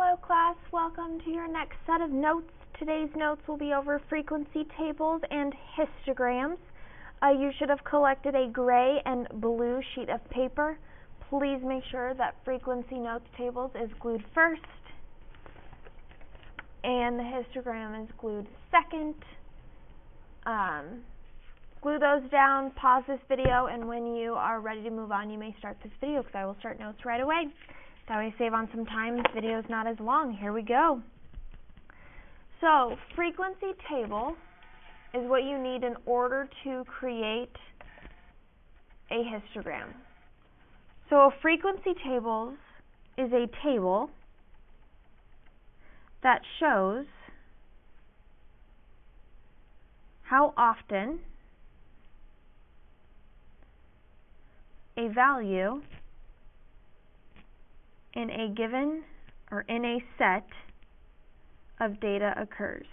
Hello class, welcome to your next set of notes. Today's notes will be over frequency tables and histograms. You should have collected a gray and blue sheet of paper. Please make sure that frequency notes tables is glued first and the histogram is glued second. Glue those down, pause this video, and when you are ready to move on, you may start this video because I will start notes right away. That way save on some time, this video is not as long. Here we go. So, frequency table is what you need in order to create a histogram. So a frequency table is a table that shows how often a value in a given or in a set of data occurs.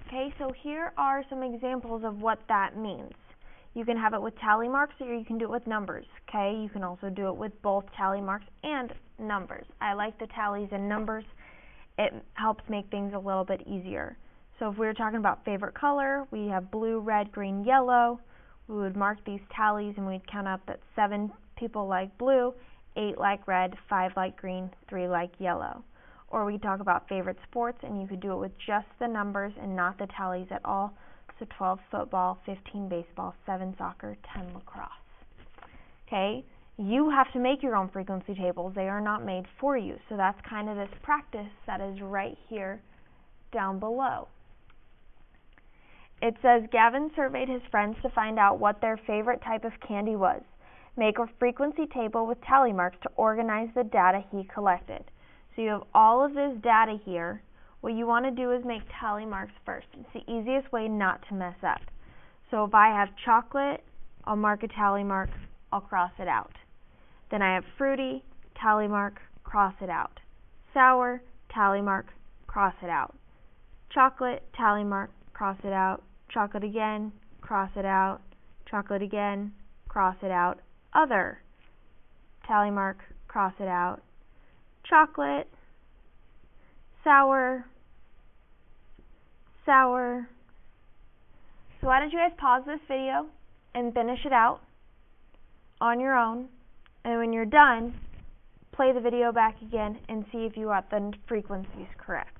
Okay, so here are some examples of what that means. You can have it with tally marks or you can do it with numbers. Okay, you can also do it with both tally marks and numbers. I like the tallies and numbers. It helps make things a little bit easier. So if we were talking about favorite color, we have blue, red, green, yellow. We would mark these tallies and we'd count up that 7 people like blue, 8 like red, 5 like green, 3 like yellow. Or we could talk about favorite sports and you could do it with just the numbers and not the tallies at all. So 12 football, 15 baseball, 7 soccer, 10 lacrosse. Okay, you have to make your own frequency tables. They are not made for you. So that's kind of this practice that is right here down below. It says Gavin surveyed his friends to find out what their favorite type of candy was. Make a frequency table with tally marks to organize the data he collected. So you have all of this data here. What you want to do is make tally marks first. It's the easiest way not to mess up. So if I have chocolate, I'll mark a tally mark, I'll cross it out. Then I have fruity, tally mark, cross it out. Sour, tally mark, cross it out. Chocolate, tally mark, cross it out. Chocolate again, cross it out. Chocolate again, cross it out. Other, tally mark, cross it out. Chocolate, sour, sour. So why don't you guys pause this video and finish it out on your own, and when you're done, play the video back again and see if you got the frequencies correct.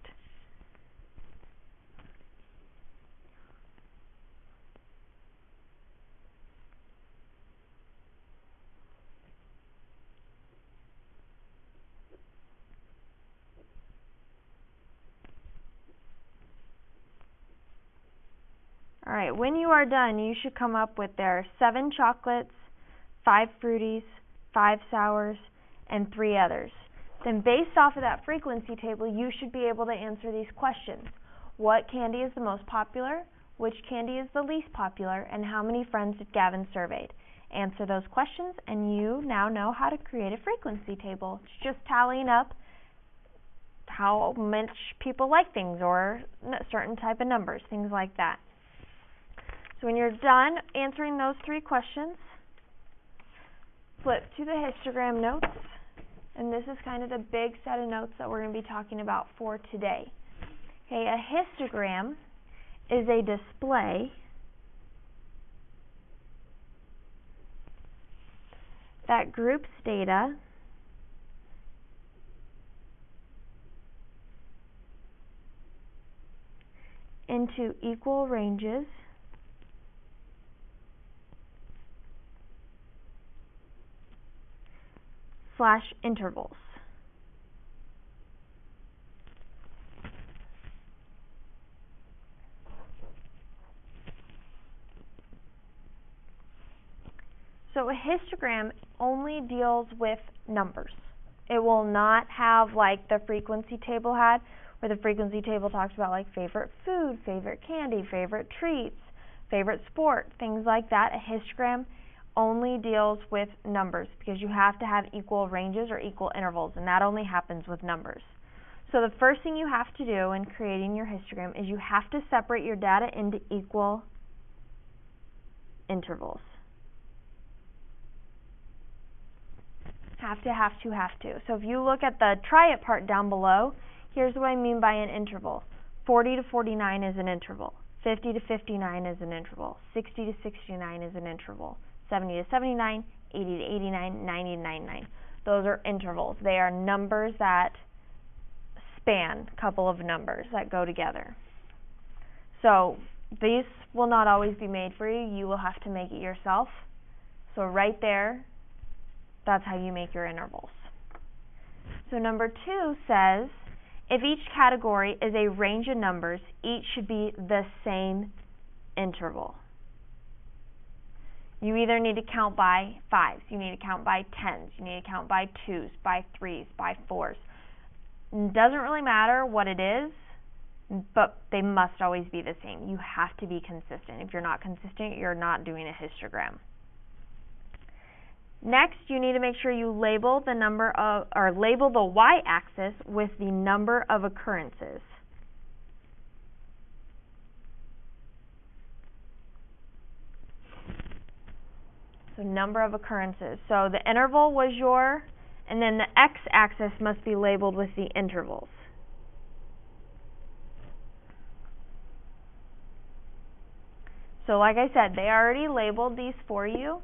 Alright, when you are done, you should come up with there 7 chocolates, 5 fruities, 5 sours, and 3 others. Then based off of that frequency table, you should be able to answer these questions. What candy is the most popular? Which candy is the least popular? And how many friends did Gavin surveyed? Answer those questions and you now know how to create a frequency table. It's just tallying up how much people like things or a certain type of numbers, things like that. So when you're done answering those 3 questions, flip to the histogram notes, and this is kind of the big set of notes that we're going to be talking about for today. Okay, a histogram is a display that groups data into equal ranges / intervals. So a histogram only deals with numbers. It will not have like the frequency table had, where the frequency table talks about like favorite food, favorite candy, favorite treats, favorite sport, things like that. A histogram only deals with numbers because you have to have equal ranges or equal intervals, and that only happens with numbers. So the first thing you have to do in creating your histogram is you have to separate your data into equal intervals. Have to, have to, have to. So if you look at the try it part down below, here's what I mean by an interval. 40 to 49 is an interval. 50 to 59 is an interval. 60 to 69 is an interval. 70 to 79, 80 to 89, 90 to 99. Those are intervals. They are numbers that span a couple of numbers that go together. So these will not always be made for you. You will have to make it yourself. So right there, that's how you make your intervals. So number 2 says, if each category is a range of numbers, each should be the same interval. You either need to count by 5s, you need to count by 10s, you need to count by 2s, by 3s, by 4s. It doesn't really matter what it is, but they must always be the same. You have to be consistent. If you're not consistent, you're not doing a histogram. Next, you need to make sure you label the label the y-axis with the number of occurrences. So number of occurrences. So the interval was and then the x-axis must be labeled with the intervals. So like I said, they already labeled these for you.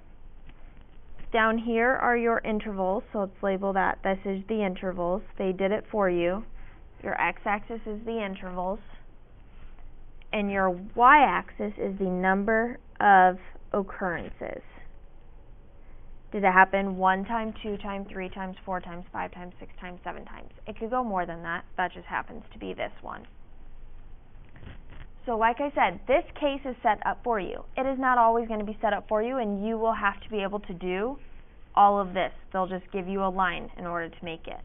Down here are your intervals, so let's label that. This is the intervals. They did it for you. Your x-axis is the intervals. And your y-axis is the number of occurrences. Did it happen 1 time, 2 times, 3 times, 4 times, 5 times, 6 times, 7 times? It could go more than that. That just happens to be this one. So like I said, this case is set up for you. It is not always going to be set up for you, and you will have to be able to do all of this. They'll just give you a line in order to make it.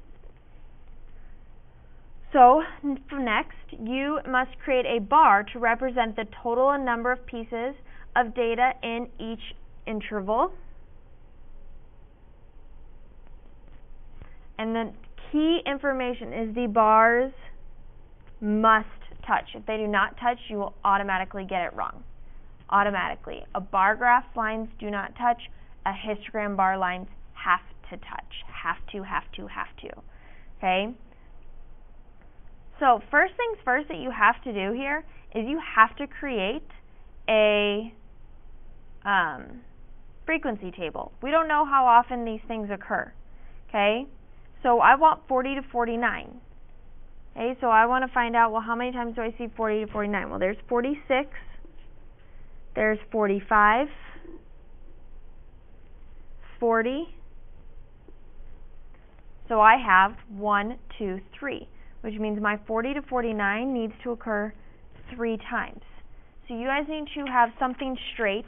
So for next, you must create a bar to represent the total number of pieces of data in each interval. And the key information is the bars must touch. If they do not touch, you will automatically get it wrong. Automatically. A bar graph lines do not touch. A histogram bar lines have to touch. Have to, have to, have to. Okay? So first things first that you have to do here is you have to create a frequency table. We don't know how often these things occur. Okay? So I want 40 to 49. Okay, so I want to find out, well, how many times do I see 40 to 49? Well, there's 46, there's 45, 40. So I have 1, 2, 3, which means my 40 to 49 needs to occur 3 times. So you guys need to have something straight.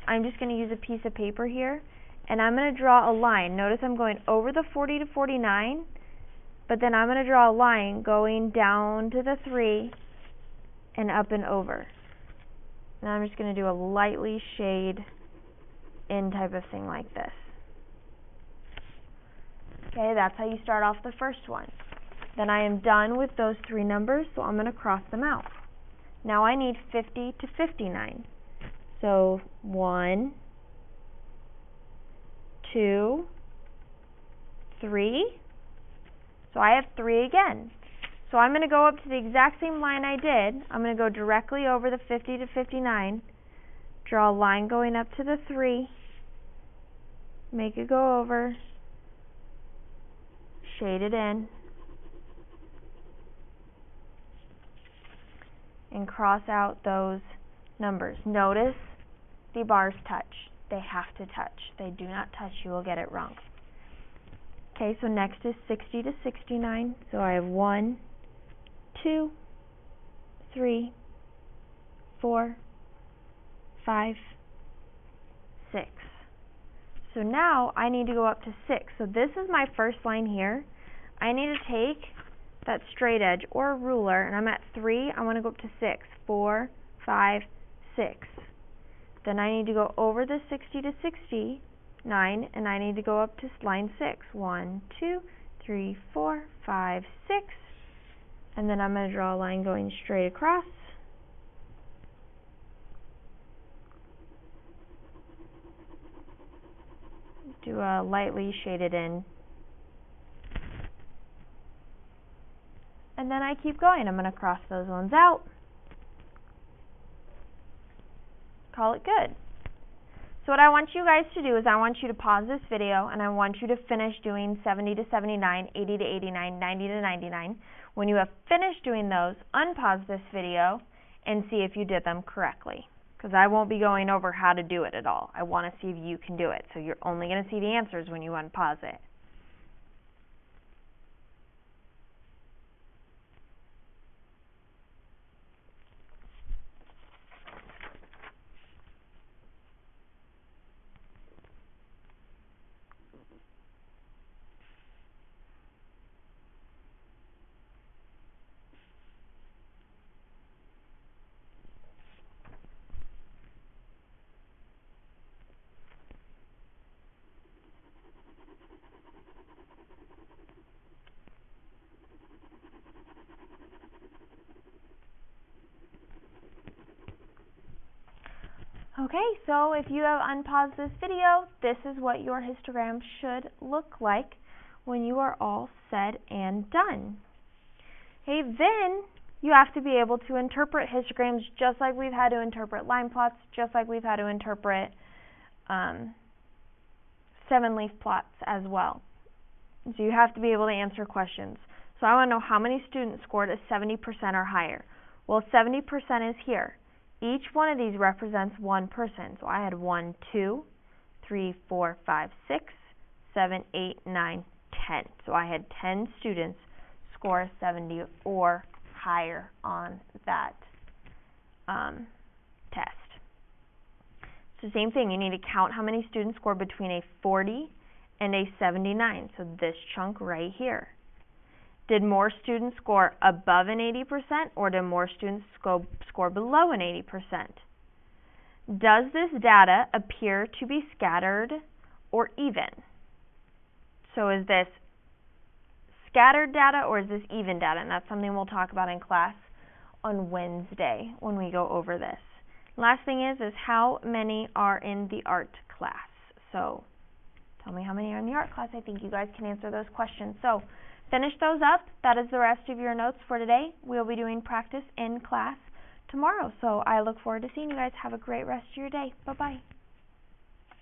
I'm just going to use a piece of paper here, and I'm going to draw a line. Notice I'm going over the 40 to 49, but then I'm going to draw a line going down to the 3 and up and over. And I'm just going to do a lightly shade in type of thing like this. Okay, that's how you start off the first one. Then I am done with those 3 numbers, so I'm going to cross them out. Now I need 50 to 59. So 1, 2, 3. So I have 3 again. So I'm going to go up to the exact same line I did. I'm going to go directly over the 50 to 59, draw a line going up to the 3, make it go over, shade it in, and cross out those numbers. Notice the bars touch. They have to touch. They do not touch, you will get it wrong. Okay, so next is 60 to 69. So I have 1, 2, 3, 4, 5, 6. So now I need to go up to 6. So this is my first line here. I need to take that straight edge or a ruler, and I'm at 3. I want to go up to 6. 4, 5, 6. Then I need to go over the 60 to 69, and I need to go up to line 6. 1, 2, 3, 4, 5, 6. And then I'm going to draw a line going straight across. Do a lightly shaded in and then I keep going. I'm going to cross those ones out. Call it good. So what I want you guys to do is I want you to pause this video and I want you to finish doing 70 to 79, 80 to 89, 90 to 99. When you have finished doing those, unpause this video and see if you did them correctly. Because I won't be going over how to do it at all. I want to see if you can do it. So you're only going to see the answers when you unpause it. Okay, so if you have unpaused this video, this is what your histogram should look like when you are all said and done. Okay, then you have to be able to interpret histograms just like we've had to interpret line plots, just like we've had to interpret 7-leaf plots as well. So you have to be able to answer questions. So I want to know how many students scored a 70% or higher. Well, 70% is here. Each one of these represents one person. So I had 1, 2, 3, 4, 5, 6, 7, 8, 9, 10. So I had 10 students score a 70 or higher on that test. So same thing, you need to count how many students scored between a 40 and a 79. So this chunk right here. Did more students score above an 80% or did more students score below an 80%? Does this data appear to be scattered or even? So is this scattered data or is this even data? And that's something we'll talk about in class on Wednesday when we go over this. Last thing is how many are in the art class? So tell me how many are in the art class. I think you guys can answer those questions. So finish those up. That is the rest of your notes for today. We'll be doing practice in class tomorrow. So I look forward to seeing you guys. Have a great rest of your day. Bye-bye.